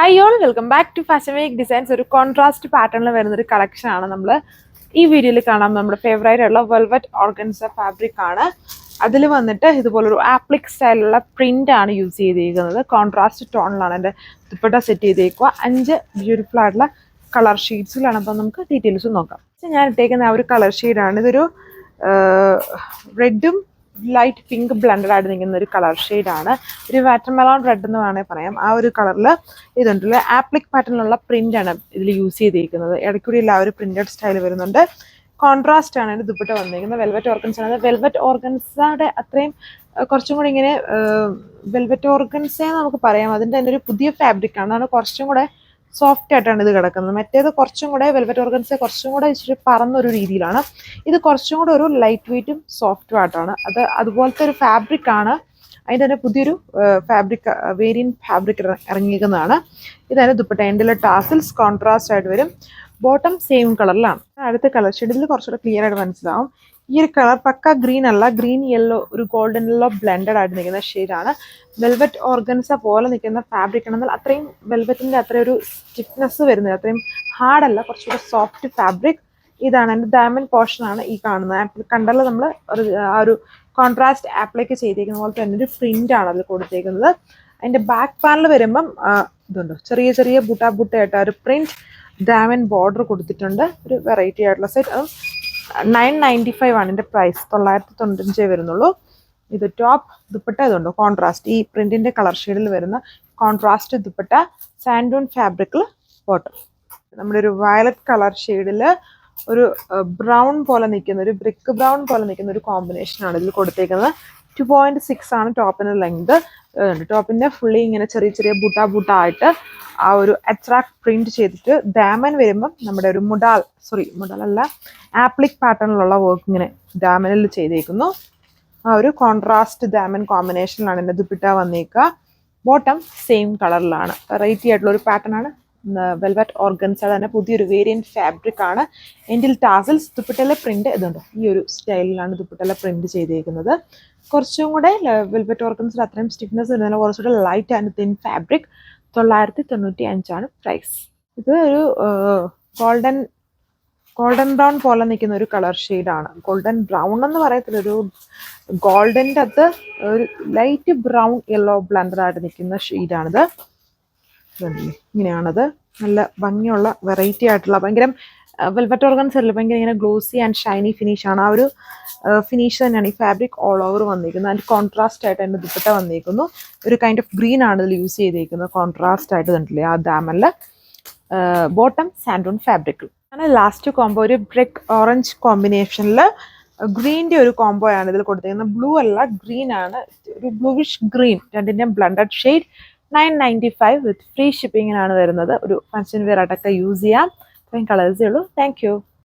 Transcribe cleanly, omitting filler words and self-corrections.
Hi all welcome back to fashion week designs. ഒരു contrast പാറ്റേണിൽ വരുന്നൊരു കളക്ഷൻ ആണ് നമ്മൾ ഈ വീഡിയോയിൽ കാണാം. നമ്മുടെ ഫേവറേറ്റ് ഉള്ള വെൽവെറ്റ് ഓർഗൻസ ഫാബ്രിക് ആണ്. അതിൽ വന്നിട്ട് ഇതുപോലൊരു ആപ്ലിക് സ്റ്റൈലുള്ള പ്രിന്റ് ആണ് യൂസ് ചെയ്തിരിക്കുന്നത്. കോൺട്രാസ്റ്റ് ടോണിലാണ് എൻ്റെ ദുപ്പട്ട സെറ്റ് ചെയ്തേക്കുക. 5 ബ്യൂട്ടിഫുൾ ആയിട്ടുള്ള കളർ ഷെയ്ഡ്സിലാണ്. അപ്പോൾ നമുക്ക് ഡീറ്റെയിൽസ് നോക്കാം. ഞാൻ ഇട്ടേക്കുന്ന ആ ഒരു കളർ ഷെയ്ഡാണ്. ഇതൊരു റെഡും ലൈറ്റ് പിങ്ക് ബ്ലെൻഡഡ് ആയിട്ട് നിൽക്കുന്ന ഒരു കളർ ഷെയ്ഡാണ്. ഒരു വാട്ടർമെലോൺ റെഡ് എന്ന് വേണമെങ്കിൽ പറയാം. ആ ഒരു കളറിൽ ഇതുണ്ടല്ലോ ആപ്ലിക് പാറ്റേണിലുള്ള പ്രിന്റ് ആണ് ഇതിൽ യൂസ് ചെയ്തിരിക്കുന്നത്. ഇടയ്ക്കൂടി ആ ഒരു പ്രിന്റഡ് സ്റ്റൈൽ വരുന്നുണ്ട്. കോൺട്രാസ്റ്റ് ആണ് ഇതിൻ്റെ ദുപ്പട്ട വന്നിരിക്കുന്നത്. വെൽവെറ്റ് ഓർഗൻസ ആണ്. വെൽവെറ്റ് ഓർഗൻസയുടെ അത്രയും കുറച്ചും കൂടി ഇങ്ങനെ വെൽവെറ്റ് ഓർഗൻസ നമുക്ക് പറയാം. അതിൻ്റെ തന്നെ ഒരു പുതിയ ഫാബ്രിക് ആണ്. അതാണ് കുറച്ചും കൂടെ സോഫ്റ്റ് ആയിട്ടാണ് ഇത് കിടക്കുന്നത്. മറ്റേത് കുറച്ചും കൂടെ വെൽവെറ്റ് ഓർഗൻസ കുറച്ചും കൂടെ ഇച്ചിരി പറന്നൊരു രീതിയിലാണ്. ഇത് കുറച്ചും കൂടെ ഒരു ലൈറ്റ് വെയ്റ്റും സോഫ്റ്റും ആയിട്ടാണ്. അതുപോലത്തെ ഒരു ഫാബ്രിക് ആണ്. അതിൻ്റെ തന്നെ പുതിയൊരു ഫാബ്രിക് വേരിയൻറ്റ് ഫാബ്രിക് ഇറങ്ങിയിരിക്കുന്നതാണ്. ഇതാണ് ദുപ്പട്ട. എൻഡിലെ ടാസിൽസ് കോൺട്രാസ്റ്റ് ആയിട്ട് വരും. ബോട്ടം സെയിം കളറിലാണ്. അടുത്ത കളർ ഷെയ്ഡിൽ കുറച്ചുകൂടെ ക്ലിയർ ആയിട്ട് മനസ്സിലാവും. ഈ ഒരു കളർ പക്ക ഗ്രീൻ അല്ല, ഗ്രീൻ യെല്ലോ, ഒരു ഗോൾഡൻ യെല്ലോ ബ്ലെൻഡഡ് ആയിട്ട് നിൽക്കുന്ന ഷെയ്ഡാണ്. വെൽവെറ്റ് ഓർഗൻസ പോലെ നിൽക്കുന്ന ഫാബ്രിക് ആണെന്നാൽ അത്രയും വെൽവെറ്റിൻ്റെ അത്രയും ഒരു സ്റ്റിഫ്നെസ് വരുന്നത്, അത്രയും ഹാർഡല്ല, കുറച്ചുകൂടെ സോഫ്റ്റ് ഫാബ്രിക്. ഇതാണ് എൻ്റെ ഡയമണ്ട് പോർഷനാണ് ഈ കാണുന്നത്. കണ്ടല്ലോ നമ്മൾ ആ ഒരു കോൺട്രാസ്റ്റ് ആപ്ലിക്ക് ചെയ്തേക്കുന്ന പോലെ തന്നെ ഒരു പ്രിന്റ് ആണ് അതിൽ കൊടുത്തേക്കുന്നത്. അതിൻ്റെ ബാക്ക് പാനൽ വരുമ്പം ഇതുണ്ട്, ചെറിയ ചെറിയ ബുട്ടായിട്ട് ഒരു പ്രിന്റ് ഡയമണ്ട് ബോർഡർ കൊടുത്തിട്ടുണ്ട്. ഒരു വെറൈറ്റി ആയിട്ടുള്ള സെറ്റ്. അതും 995 ആണ് എൻ്റെ പ്രൈസ്. 995 വരുന്നുള്ളൂ. ഇത് ടോപ്പ് ദുപ്പട്ട. ഇതുണ്ടോ കോൺട്രാസ്റ്റ്, ഈ പ്രിന്റിന്റെ കളർ ഷെയ്ഡിൽ വരുന്ന കോൺട്രാസ്റ്റ് ദുപ്പട്ട. സാൻഡൂൺ ഫാബ്രിക്കിൽ ബോട്ടം. നമ്മുടെ ഒരു വയലറ്റ് കളർ ഷെയ്ഡിൽ ഒരു ബ്രൗൺ പോലെ നിൽക്കുന്ന, ഒരു ബ്രിക്ക് ബ്രൗൺ പോലെ നിൽക്കുന്ന ഒരു കോമ്പിനേഷനാണ് ഇതിൽ കൊടുത്തേക്കുന്നത്. 2.6 ആണ് ടോപ്പിൻ്റെ ലെങ്ത്. ടോപ്പിൻ്റെ ഫുള്ളി ഇങ്ങനെ ചെറിയ ചെറിയ ബുട്ടായിട്ട് ആ ഒരു അട്രാക്ട് പ്രിന്റ് ചെയ്തിട്ട് ഡാമൻ വരുമ്പം നമ്മുടെ ഒരു മുടാലല്ല ആപ്ലിക് പാറ്റേണിലുള്ള വർക്ക് ഇങ്ങനെ ഡാമനിൽ ചെയ്തേക്കുന്നു. ആ ഒരു കോൺട്രാസ്റ്റ് ഡാമൻ കോമ്പിനേഷനിലാണ് എൻ്റെ ദുപ്പട്ട വന്നേക്കുക. ബോട്ടം സെയിം കളറിലാണ്. വെറൈറ്റി ആയിട്ടുള്ള ഒരു പാറ്റേൺ ആണ്. വെൽവെറ്റ് ഓർഗൻസ തന്നെ പുതിയൊരു വേരിയൻറ്റ് ഫാബ്രിക് ആണ്. എൻഡിൽ ടാസൽസ്. ദുപ്പട്ടയിലെ പ്രിന്റ് ഇതുണ്ട്, ഈ ഒരു സ്റ്റൈലിലാണ് ദുപ്പട്ടയിലെ പ്രിന്റ് ചെയ്തേക്കുന്നത്. കുറച്ചും കൂടെ വെൽവെറ്റ് ഓർഗൻസിൽ അത്രയും സ്റ്റിഫ്നെസ് വരുന്നില്ല, കുറച്ചുകൂടെ ലൈറ്റ് ആൻഡ് തിൻ ഫാബ്രിക്. 995 ആണ് പ്രൈസ്. ഇത് ഒരു ഗോൾഡൻ ബ്രൗൺ പോലെ നിൽക്കുന്ന ഒരു കളർ ഷെയ്ഡാണ്. ഗോൾഡൻ ബ്രൗൺ എന്ന് പറയത്തില്ല, ഒരു ഗോൾഡൻ്റെ അകത്ത് ഒരു ലൈറ്റ് ബ്രൗൺ യെല്ലോ ബ്ലെൻഡറായിട്ട് നിൽക്കുന്ന ഷെയ്ഡാണിത്. ഇങ്ങനെയാണത്. നല്ല ഭംഗിയുള്ള വെറൈറ്റി ആയിട്ടുള്ള ഭയങ്കര വെൽവെറ്റ് ഓർഗൻസ് അല്ല, ഭയങ്കര ഇങ്ങനെ ഗ്ലോസി ആൻഡ് ഷൈനി ഫിനിഷ് ആണ്. ആ ഒരു ഫിനിഷ് തന്നെയാണ് ഈ ഫാബ്രിക് ഓൾ ഓവർ വന്നിരിക്കുന്നത്. അതിൻ്റെ കോൺട്രാസ്റ്റ് ആയിട്ട് എൻ്റെ ദുപ്പട്ട വന്നിരിക്കുന്നു. ഒരു കൈൻഡ് ഓഫ് ഗ്രീൻ ആണ് ഇതിൽ യൂസ് ചെയ്തിരിക്കുന്നത്. കോൺട്രാസ്റ്റ് ആയിട്ട് കണ്ടില്ലേ ആ ഡാമനിൽ. ബോട്ടം സാൻഡൂൺ ഫാബ്രിക്കിൽ. അങ്ങനെ ലാസ്റ്റ് കോംബോ ഒരു ബ്രിക്ക് ഓറഞ്ച് കോമ്പിനേഷനിൽ ഗ്രീൻ്റെ ഒരു കോംബോ ആണ് ഇതിൽ കൊടുത്തിരിക്കുന്നത്. ബ്ലൂ അല്ല, ഗ്രീൻ ആണ്. ഒരു ബ്ലൂവിഷ് ഗ്രീൻ, രണ്ടിൻ്റെയും ബ്ലെൻഡഡ് ഷെയ്ഡ്. 995 വിത്ത് ഫ്രീ ഷിപ്പിങ്ങിനാണ് വരുന്നത്. ഒരു ഫംഗ്ഷൻ വെയർ ആയിട്ടൊക്കെ യൂസ് ചെയ്യാം. ഇത്രയും കളേഴ്സേ ഉള്ളൂ. Thank you.